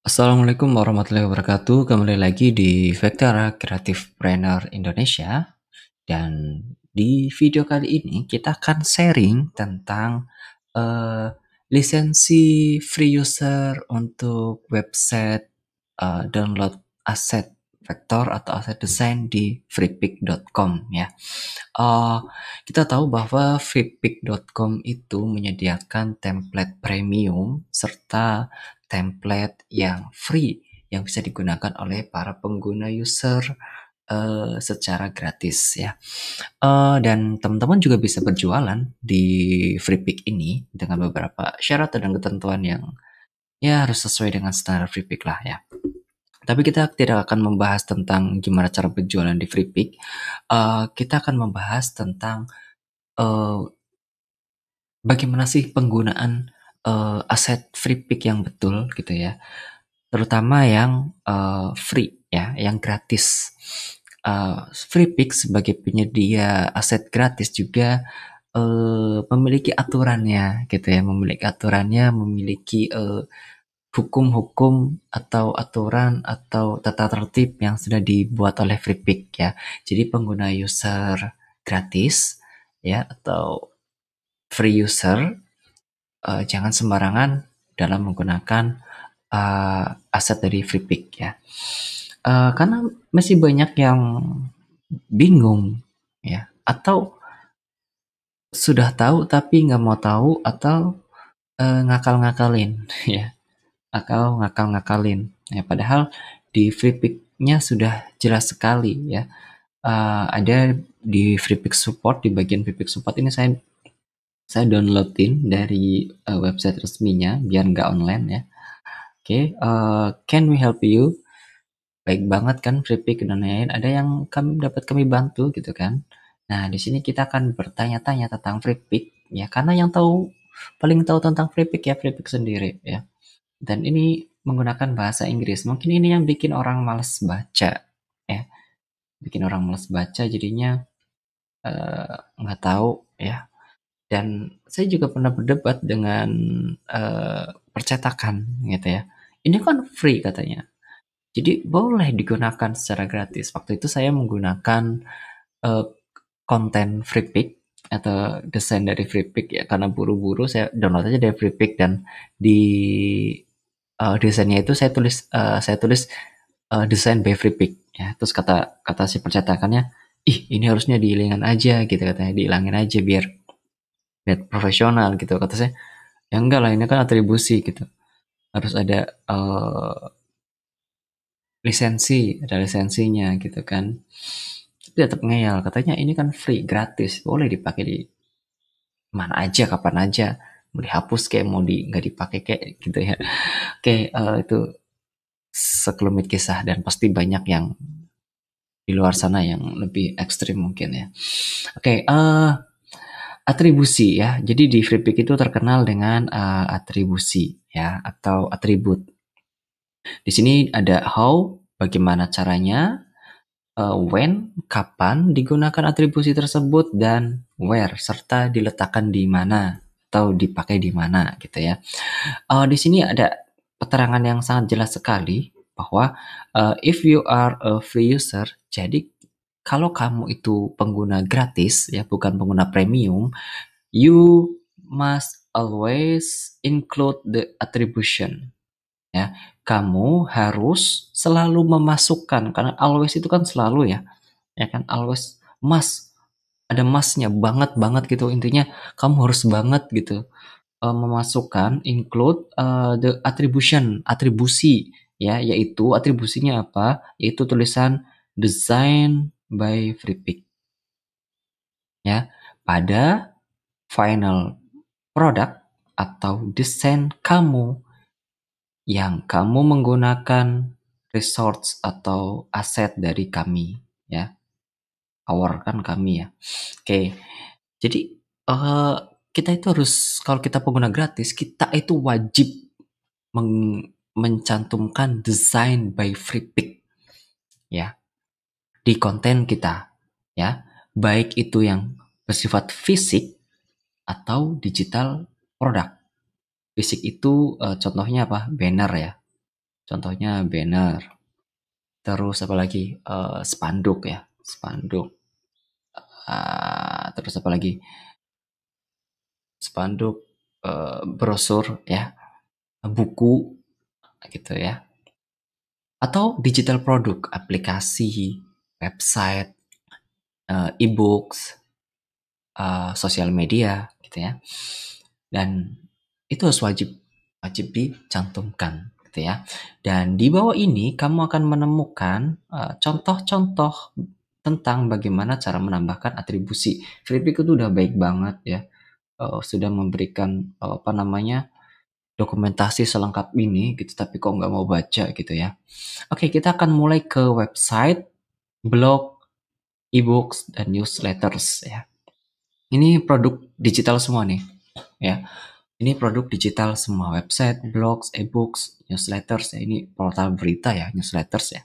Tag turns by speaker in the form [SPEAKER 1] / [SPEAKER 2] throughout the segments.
[SPEAKER 1] Assalamualaikum warahmatullahi wabarakatuh. Kembali lagi di Vectara Creative Planner Indonesia. Dan di video kali ini kita akan sharing tentang eh, lisensi free user untuk website download aset vektor atau aset desain di freepik.com ya. Eh, kita tahu bahwa freepik.com itu menyediakan template premium serta template yang free yang bisa digunakan oleh para pengguna user secara gratis ya. Dan teman-teman juga bisa berjualan di Freepik ini dengan beberapa syarat dan ketentuan yang ya harus sesuai dengan standar Freepik lah ya. Tapi kita tidak akan membahas tentang gimana cara berjualan di Freepik. Kita akan membahas tentang eh, bagaimana sih penggunaan aset Freepik yang betul gitu ya. Terutama yang free ya, yang gratis. Freepik sebagai penyedia aset gratis juga memiliki aturannya gitu ya, memiliki aturannya, memiliki hukum-hukum atau aturan atau tata tertib yang sudah dibuat oleh Freepik ya. Jadi pengguna user gratis ya atau free user jangan sembarangan dalam menggunakan aset dari Freepik ya. Karena masih banyak yang bingung ya atau sudah tahu tapi nggak mau tahu atau ngakal-ngakalin ya atau ngakal-ngakalin ya padahal di Freepik-nya sudah jelas sekali ya. Ada di Freepik support, di bagian Freepik support ini saya downloadin dari website resminya biar nggak online ya. Oke, can we help you? Baik banget kan Freepik dan lain-lain. Ada yang kami bantu gitu kan. Nah, di sini kita akan bertanya-tanya tentang Freepik ya, karena yang paling tahu tentang Freepik ya Freepik sendiri ya. Dan ini menggunakan bahasa Inggris. Mungkin ini yang bikin orang males baca ya. Bikin orang males baca jadinya nggak tahu ya. Dan saya juga pernah berdebat dengan percetakan gitu ya. Ini kan free katanya. Jadi boleh digunakan secara gratis. Waktu itu saya menggunakan eh, konten Freepik atau desain dari Freepik ya karena buru-buru saya download aja dari Freepik dan di desainnya itu saya tulis desain by Freepik ya. Terus kata kata si percetakannya, ih ini harusnya dihilangin aja gitu katanya, dihilangin aja biar profesional gitu. Kata saya, ya enggak lah ini kan atribusi gitu. Harus ada ada lisensinya gitu kan. Dia tetap ngeyel, katanya ini kan free, gratis, boleh dipakai di mana aja, kapan aja, mau dihapus kayak mau nggak dipakai kayak gitu ya. Oke, itu sekelumit kisah dan pasti banyak yang di luar sana yang lebih ekstrim mungkin ya. Oke, atribusi ya. Jadi di Freepik itu terkenal dengan atribusi ya atau atribut. Di sini ada how, bagaimana caranya, when, kapan digunakan atribusi tersebut, dan where, serta diletakkan di mana atau dipakai di mana gitu ya. Di sini ada keterangan yang sangat jelas sekali bahwa if you are a free user, jadi kalau kamu itu pengguna gratis ya, bukan pengguna premium, you must always include the attribution ya. Kamu harus selalu memasukkan karena always itu kan selalu ya. Ya kan always must ada must-nya banget banget gitu intinya kamu harus banget gitu memasukkan include the attribution atribusi ya yaitu atribusinya apa yaitu tulisan design by Freepik ya pada final product atau desain kamu yang kamu menggunakan resource atau aset dari kami ya. Our kan kami ya. Oke. Jadi eh, kita itu harus kalau kita pengguna gratis, kita itu wajib mencantumkan design by Freepik ya di konten kita ya. Baik itu yang bersifat fisik atau digital produk. Fisik itu contohnya apa? Banner ya. Contohnya banner. Terus apa lagi? Spanduk ya, spanduk. Terus apa lagi? Spanduk, brosur ya, buku gitu ya. Atau digital produk, aplikasi, website, e-books, sosial media gitu ya. Dan itu harus wajib wajib dicantumkan gitu ya. Dan di bawah ini kamu akan menemukan contoh-contoh tentang bagaimana cara menambahkan atribusi. Flippic itu udah baik banget ya. Sudah memberikan apa namanya dokumentasi selengkap ini gitu, tapi kok nggak mau baca gitu ya. Oke, kita akan mulai ke website, blog, e-books, dan newsletters ya. Ini produk digital semua nih ya. Ini produk digital semua, website, blogs, e-books, newsletters ya. Ini portal berita ya, newsletters ya.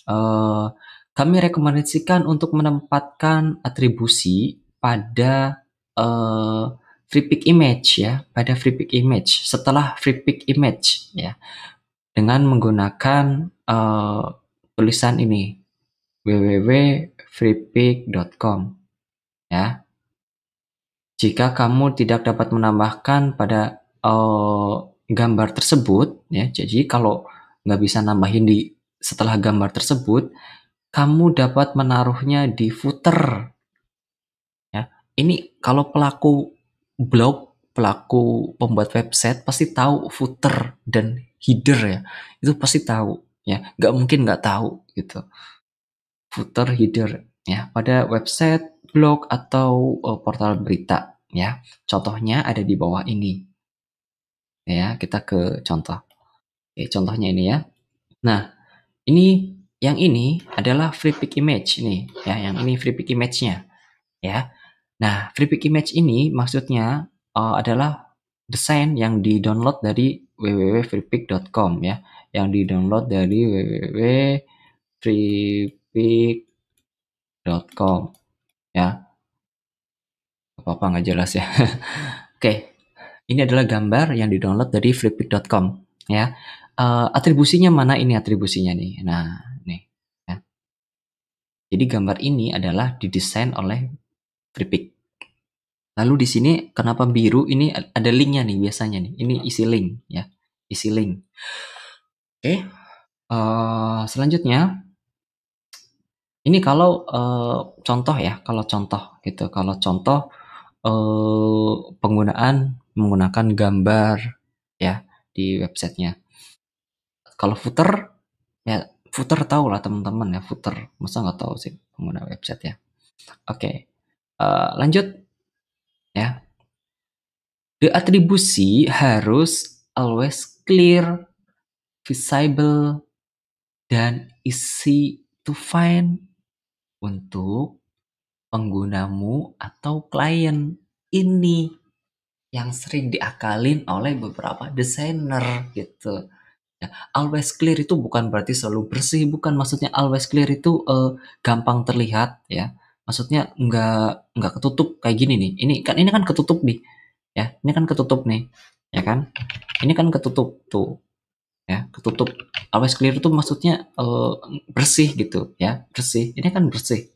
[SPEAKER 1] Eh, Kami rekomendasikan untuk menempatkan atribusi pada free pick image ya, pada free pick image. Setelah free pick image ya, dengan menggunakan tulisan ini www.freepik.com ya. Jika kamu tidak dapat menambahkan pada gambar tersebut ya, jadi kalau nggak bisa nambahin di setelah gambar tersebut, kamu dapat menaruhnya di footer ya. Ini kalau pelaku blog, pelaku pembuat website pasti tahu footer dan header ya. Itu pasti tahu ya. Nggak mungkin nggak tahu gitu. Footer, header ya pada website, blog atau portal berita ya. Contohnya ada di bawah ini ya. Kita ke contoh. Oke, contohnya ini ya. Nah, ini yang ini adalah free pick image nih ya. Yang ini free pick image-nya ya. Nah, free pick image ini maksudnya adalah desain yang di-download dari www.freepik.com ya. Yang di-download dari www.freepik.com ya. Apa-apa nggak jelas ya. Oke, ini adalah gambar yang di-download dari freepik.com ya. Atribusinya mana ini atribusinya nih? Nah, nih ya. Jadi gambar ini adalah didesain oleh Freepik. Lalu di sini kenapa biru? Ini ada linknya nih biasanya nih. Ini isi link ya, isi link. Oke, selanjutnya ini kalau contoh ya, kalau contoh gitu, kalau contoh penggunaan menggunakan gambar ya di websitenya. Kalau footer ya footer tahu lah teman-teman ya footer. Masa nggak tahu sih pengguna website ya. Oke, lanjut ya. The atribusi harus always clear, visible, dan easy to find untuk penggunamu atau klien. Ini yang sering diakalin oleh beberapa desainer gitu. Ya, always clear itu bukan berarti selalu bersih, bukan maksudnya always clear itu gampang terlihat ya. Maksudnya nggak ketutup kayak gini nih. Ini kan ketutup nih. Ya, ini kan ketutup nih. Ya kan? Ini kan ketutup tuh ya ketutup. Always clear itu maksudnya bersih gitu ya, bersih. Ini kan bersih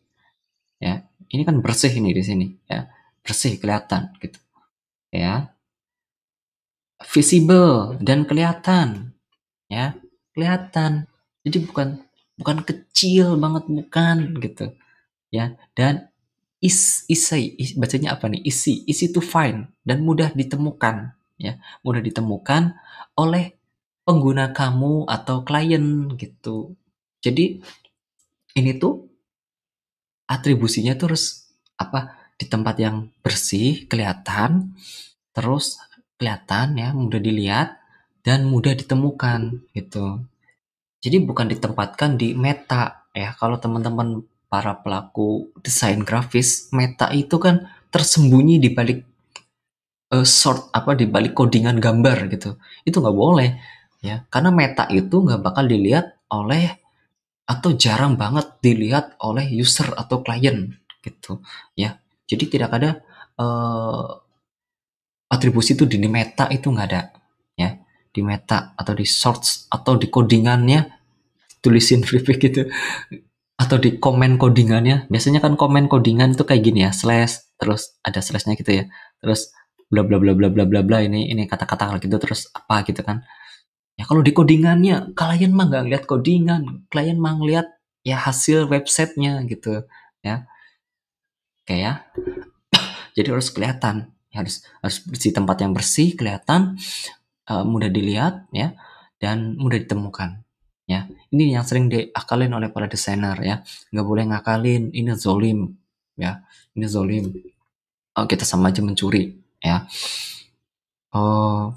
[SPEAKER 1] ya, ini kan bersih ini di sini ya, bersih kelihatan gitu ya, visible dan kelihatan ya, kelihatan. Jadi bukan bukan kecil banget, bukan gitu ya. Dan bacanya apa nih, easy to find dan mudah ditemukan ya, mudah ditemukan oleh pengguna kamu atau klien gitu. Jadi ini tuh atribusinya terus apa, di tempat yang bersih, kelihatan, terus kelihatan ya, mudah dilihat dan mudah ditemukan gitu. Jadi bukan ditempatkan di meta ya. Kalau teman-teman para pelaku desain grafis, meta itu kan tersembunyi di balik di balik codingan gambar gitu. Itu nggak boleh ya. Karena meta itu nggak bakal dilihat oleh atau jarang banget dilihat oleh user atau klien gitu ya. Jadi tidak ada atribusi itu di meta itu nggak ada ya. di meta atau di shorts atau di codingannya tulisin free pick gitu, atau di komen codingannya. Biasanya kan komen codingan itu kayak gini ya, slash terus ada slashnya gitu ya, terus bla bla bla bla bla bla bla, ini kata-kata gitu terus apa gitu kan. Ya kalau di codingannya klien mah nggak ngeliat codingan, klien mah ngeliat ya hasil websitenya gitu ya, kayak ya. Jadi harus kelihatan, harus harus di tempat yang bersih, kelihatan, mudah dilihat ya, dan mudah ditemukan ya. Ini yang sering diakalin oleh para desainer ya. Nggak boleh ngakalin ini zolim ya, ini zolim. Kita sama aja mencuri ya. Oh,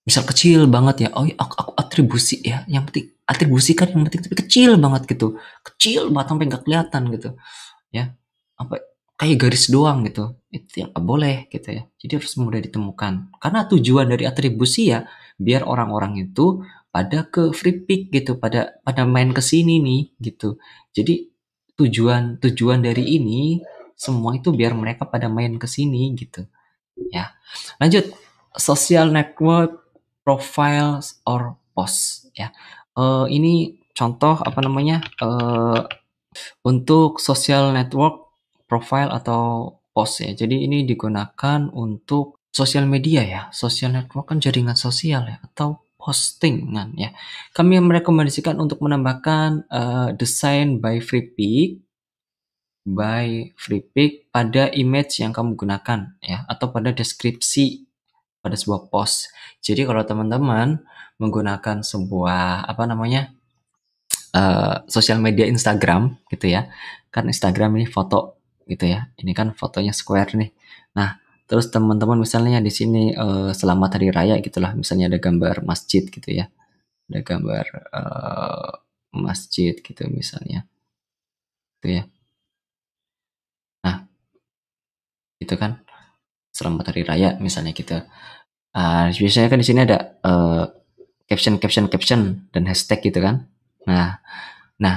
[SPEAKER 1] misal kecil banget ya. Oh, iya, aku atribusi ya. Yang penting atribusi kan yang penting, tapi kecil banget gitu. Kecil banget sampai nggak kelihatan gitu ya. Apa kayak garis doang gitu. Itu yang nggak boleh gitu ya. Jadi harus mudah ditemukan. Karena tujuan dari atribusi ya biar orang-orang itu pada ke free pick gitu, pada pada main ke sini nih gitu. Jadi tujuan tujuan dari ini semua itu biar mereka pada main ke sini gitu ya. Lanjut, social network profiles or post ya. Ini contoh apa namanya? Untuk social network profile atau post ya. Jadi ini digunakan untuk sosial media ya. Social network kan jaringan sosial ya, atau postingan ya. Kami merekomendasikan untuk menambahkan design by free pick pada image yang kamu gunakan ya, atau pada deskripsi pada sebuah post. Jadi kalau teman-teman menggunakan sebuah apa namanya sosial media Instagram gitu ya, kan Instagram ini foto gitu ya, ini kan fotonya square nih. Nah, terus teman-teman misalnya di sini selamat hari raya gitulah, misalnya ada gambar masjid gitu ya, ada gambar masjid gitu misalnya, gitu ya. Nah, itu kan selamat hari raya misalnya gitu. Biasanya kan di sini ada caption caption caption dan hashtag gitu kan. Nah,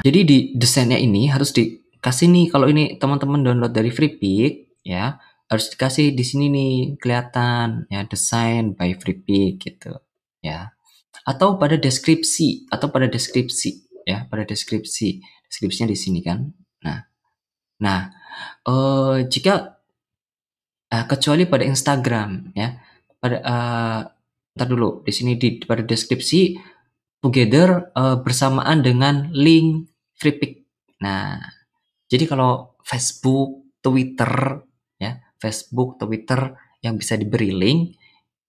[SPEAKER 1] jadi di desainnya ini harus dikasih nih, kalau ini teman-teman download dari Freepik ya, harus dikasih di sini nih kelihatan ya, design by Freepik gitu ya. Atau pada deskripsi, ya, pada deskripsi. Deskripsinya di sini kan. Nah, jika kecuali pada Instagram ya. Pada ntar dulu di sini pada deskripsi together bersamaan dengan link Freepik. Nah, jadi kalau Facebook, Twitter yang bisa diberi link,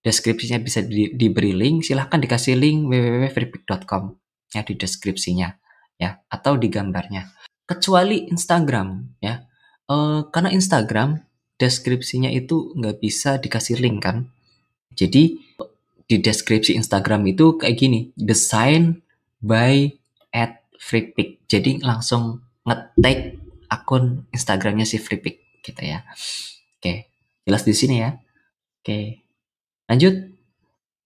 [SPEAKER 1] deskripsinya bisa diberi link, silahkan dikasih link www.freepik.com ya di deskripsinya ya, atau di gambarnya. Kecuali Instagram ya, karena Instagram deskripsinya itu nggak bisa dikasih link kan. Jadi di deskripsi Instagram itu kayak gini, design by @freepik. Jadi langsung nge-tag akun Instagramnya si Freepik gitu ya. Oke, jelas di sini ya. Oke, lanjut.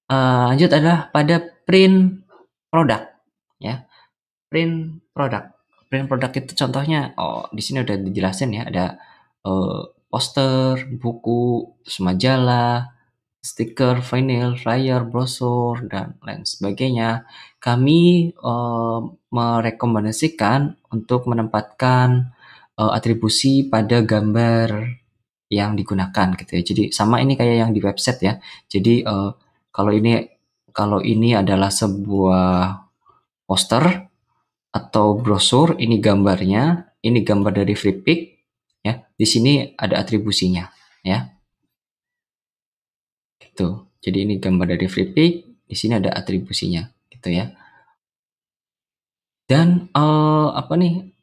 [SPEAKER 1] Lanjut adalah pada print produk ya. Print produk itu contohnya, di sini udah dijelasin ya, ada eh, poster, buku, terus majalah, stiker, vinyl, flyer, brosur, dan lain sebagainya. Kami merekomendasikan untuk menempatkan atribusi pada gambar yang digunakan gitu ya. Jadi sama ini kayak yang di website ya. Jadi kalau ini adalah sebuah poster atau brosur, ini gambarnya, ini gambar dari Freepik ya. Di sini ada atribusinya ya. Gitu. Jadi ini gambar dari Freepik, di sini ada atribusinya gitu ya. Dan apa nih?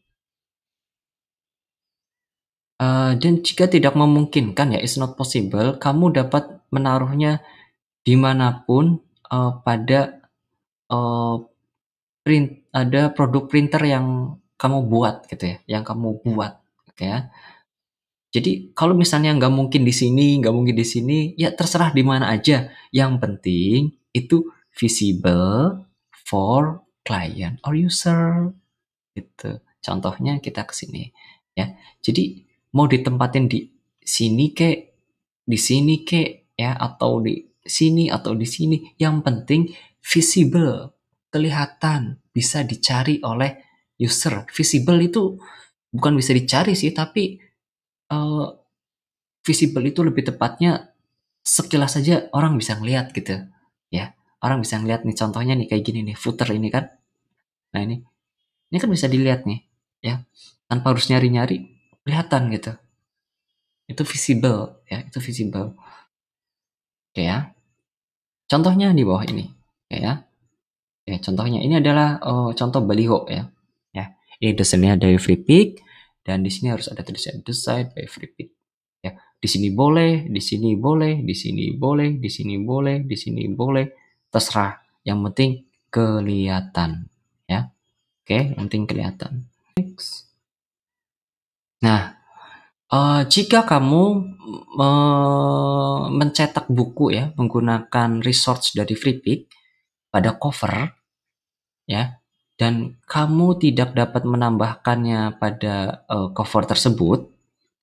[SPEAKER 1] Dan jika tidak memungkinkan ya, it's not possible, kamu dapat menaruhnya dimanapun pada uh, ada produk printer yang kamu buat gitu ya, gitu ya. Jadi kalau misalnya nggak mungkin di sini, nggak mungkin di sini, ya terserah di mana aja. Yang penting itu visible for client or user gitu. Contohnya kita ke sini ya. Jadi mau ditempatin di sini kek, di sini kek ya, atau di sini atau di sini. Yang penting visible, kelihatan, bisa dicari oleh user. Visible itu bukan bisa dicari sih, tapi uh, visible itu lebih tepatnya sekilas saja orang bisa ngelihat gitu. Ya, orang bisa ngelihat nih contohnya nih kayak gini nih, footer ini kan. Nah, ini kan bisa dilihat nih, ya. Tanpa harus nyari-nyari, kelihatan gitu. Itu visible, ya, itu visible. Oke ya. Contohnya di bawah ini, ya. Ya, contohnya ini adalah contoh baliho ya. Ya, ini desainnya dari Freepik dan di sini harus ada tulisan design by Freepik. Ya, di sini boleh, di sini boleh, di sini boleh, di sini boleh, di sini boleh, terserah. Yang penting kelihatan, ya. Oke, yang penting kelihatan. Next. Nah, jika kamu mencetak buku ya menggunakan resource dari Freepik pada cover ya, dan kamu tidak dapat menambahkannya pada cover tersebut.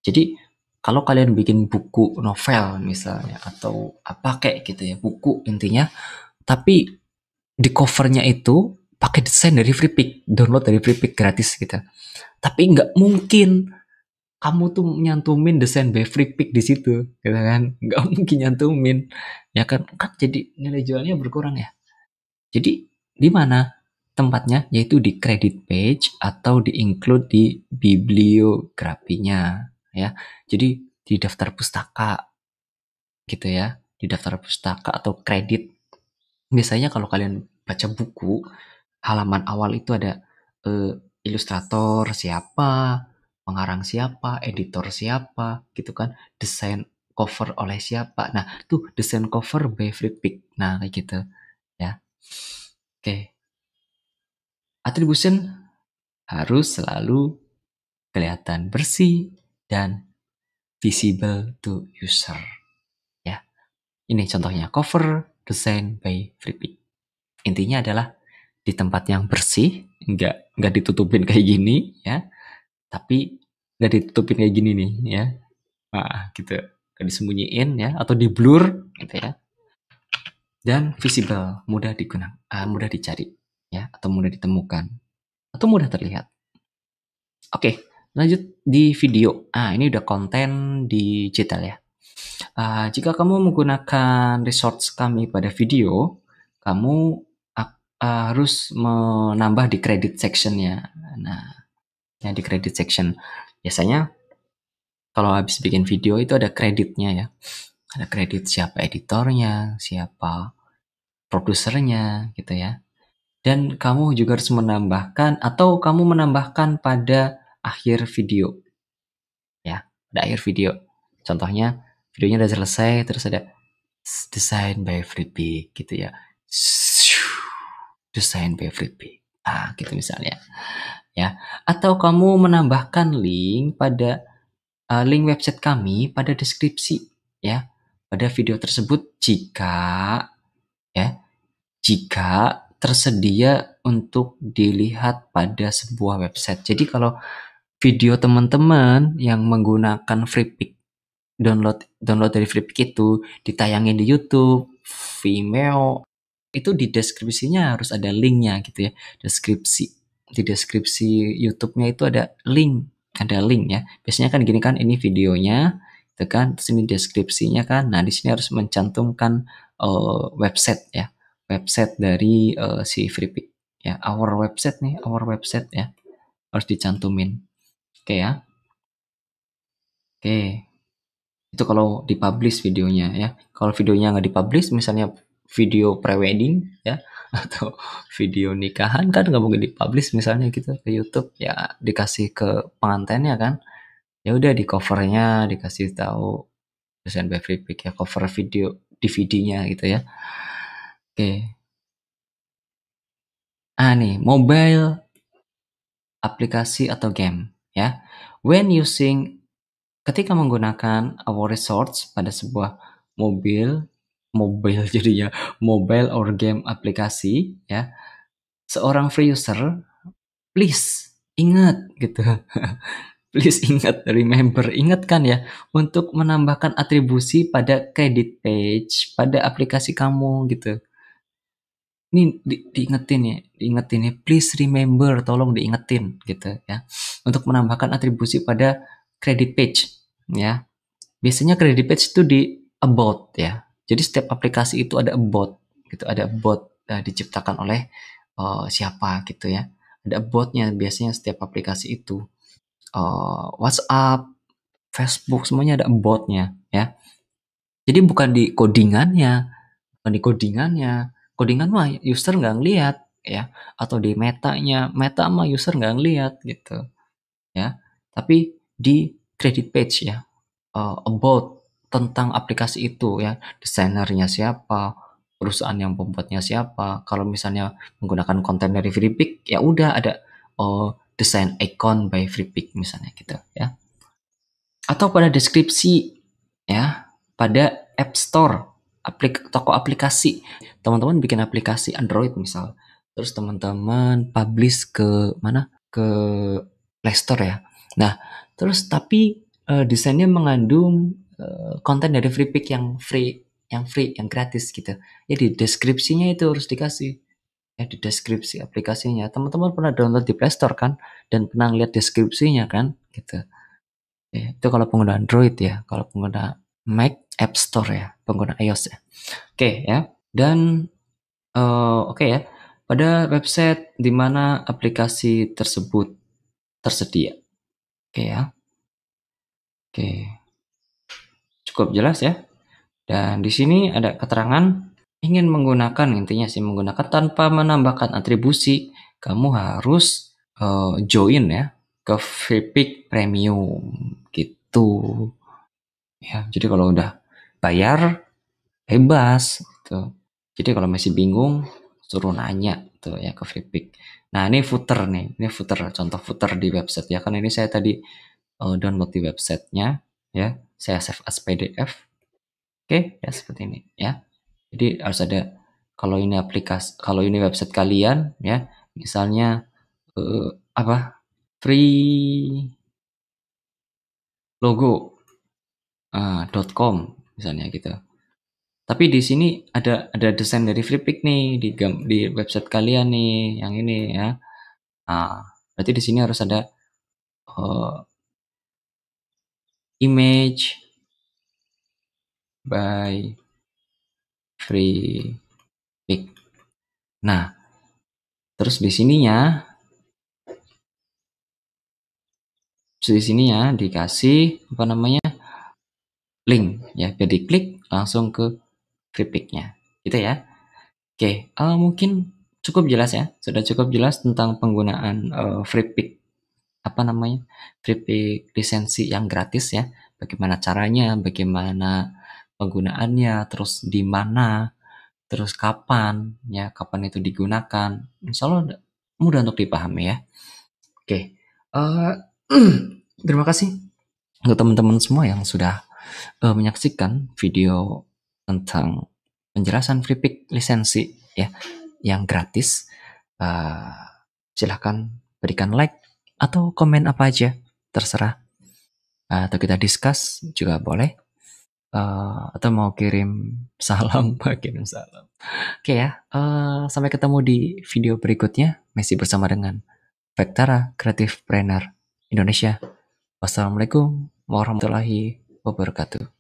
[SPEAKER 1] Jadi kalau kalian bikin buku novel misalnya atau apa kayak gitu ya, buku intinya, tapi di covernya itu pakai desain dari Freepik, download dari Freepik gratis gitu. Tapi nggak mungkin kamu tuh nyantumin desain by Freepik di situ, gitu kan? Nggak mungkin nyantumin, ya kan? Kan jadi nilai jualnya berkurang ya. Jadi di mana tempatnya? Yaitu di credit page atau di include di bibliografinya, ya. Jadi di daftar pustaka gitu ya, di daftar pustaka atau kredit. Biasanya kalau kalian baca buku, halaman awal itu ada ilustrator siapa, pengarang siapa, editor siapa, gitu kan, desain cover oleh siapa. Nah, tuh desain cover by Flippic. Nah, kayak gitu ya. Oke, attribution harus selalu kelihatan bersih dan visible to user ya. Ini contohnya cover design by Flippic. Intinya adalah di tempat yang bersih, nggak ditutupin kayak gini ya, tapi nggak ditutupin kayak gini nih ya, nah gitu, nggak disembunyiin ya atau di blur gitu ya, dan visible, mudah digunakan, mudah dicari ya, atau mudah ditemukan atau mudah terlihat. Oke, lanjut di video. Ini udah konten digital ya. Jika kamu menggunakan resource kami pada video, kamu harus menambah di credit sectionnya. Nah, ya di credit section. Biasanya kalau habis bikin video itu ada kreditnya ya. Ada kredit siapa editornya, siapa produsernya gitu ya. Dan kamu juga harus menambahkan atau kamu menambahkan pada akhir video. Ya, pada akhir video. Contohnya videonya udah selesai terus ada design by Freepik gitu ya. Design by Freepik. Gitu misalnya. Ya, atau kamu menambahkan link pada link website kami pada deskripsi ya pada video tersebut ya jika tersedia untuk dilihat pada sebuah website. Jadi kalau video teman-teman yang menggunakan Freepik download dari Freepik itu ditayangin di YouTube, Vimeo, itu di deskripsinya harus ada linknya gitu ya. Di deskripsi YouTube-nya itu ada link ya. Biasanya kan gini kan, ini videonya itu kan, terus ini deskripsinya kan. Nah, di sini harus mencantumkan website ya. Website dari si Freepik ya. Our website ya. Harus dicantumin. Oke ya. Oke. Itu kalau dipublish videonya ya. Kalau videonya nggak dipublish, misalnya video prewedding ya atau video nikahan, kan nggak mungkin dipublish misalnya gitu ke YouTube ya, dikasih ke pengantinnya kan, ya udah di covernya dikasih tahu desain by Freepik ya, cover video DVD-nya gitu ya. Oke, nih mobile aplikasi atau game ya. When using Ketika menggunakan our resource pada sebuah mobile jadinya mobile or game aplikasi ya, seorang free user please ingat gitu Please ingat kan ya, untuk menambahkan atribusi pada credit page, pada aplikasi kamu gitu. Ini diingetin ya, please remember, tolong diingetin gitu ya. Untuk menambahkan atribusi pada credit page ya. Biasanya credit page itu di about ya. Jadi setiap aplikasi itu ada about gitu, ada about diciptakan oleh siapa gitu ya. Ada about-nya biasanya setiap aplikasi itu. WhatsApp, Facebook semuanya ada about-nya ya. Jadi bukan di codingannya, bukan di codingannya. Codingan mah user nggak ngeliat ya, atau di metanya, meta mah user nggak ngeliat gitu ya. Tapi di credit page ya, about tentang aplikasi itu ya, desainernya siapa, perusahaan yang pembuatnya siapa. Kalau misalnya menggunakan konten dari Freepik, ya udah ada desain icon by Freepik misalnya gitu ya. Atau pada deskripsi ya, pada App Store, toko aplikasi. Teman-teman bikin aplikasi Android misal, terus teman-teman publish ke mana? Ke Play Store ya. Nah, terus tapi desainnya mengandung konten dari Freepik yang gratis gitu. Ya di deskripsinya itu harus dikasih. Ya di deskripsi aplikasinya. Teman-teman pernah download di Play Store kan? Dan pernah lihat deskripsinya kan? Gitu. Ya, itu kalau pengguna Android ya. Kalau pengguna Mac, App Store ya. Pengguna iOS ya. Oke ya. Dan oke ya. Pada website di mana aplikasi tersebut tersedia. Oke ya. Oke. Cukup jelas ya. Dan di sini ada keterangan ingin menggunakan, intinya sih menggunakan tanpa menambahkan atribusi, kamu harus join ya ke Freepik Premium gitu. Ya, jadi kalau udah bayar bebas gitu. Jadi kalau masih bingung suruh nanya tuh ya ke Freepik. Nah, ini footer nih. Ini footer, contoh footer di website ya. Kan ini saya tadi download di websitenya ya. Saya save as PDF. Oke, ya seperti ini ya. Jadi harus ada, kalau ini kalau ini website kalian ya, misalnya apa? Free logo .com misalnya gitu. Tapi di sini ada desain dari Freepik nih di website kalian nih, yang ini ya. Nah, berarti di sini harus ada image by Freepik. Nah, terus di sininya dikasih apa namanya, link ya, jadi klik langsung ke Freepiknya gitu ya. Oke, mungkin cukup jelas ya, sudah cukup jelas tentang penggunaan Freepik, apa namanya, Freepik lisensi yang gratis ya. Bagaimana caranya, bagaimana penggunaannya, terus di mana, terus kapan ya, kapan itu digunakan. Insya Allah mudah untuk dipahami ya. Oke, terima kasih untuk teman-teman semua yang sudah menyaksikan video tentang penjelasan Freepik lisensi ya yang gratis. Silahkan berikan like atau komen apa aja, terserah. Atau kita discuss juga boleh. Atau mau kirim salam, kirim salam. Oke ya, sampai ketemu di video berikutnya. Masih bersama dengan Vectara Creative Planner Indonesia. Wassalamualaikum warahmatullahi wabarakatuh.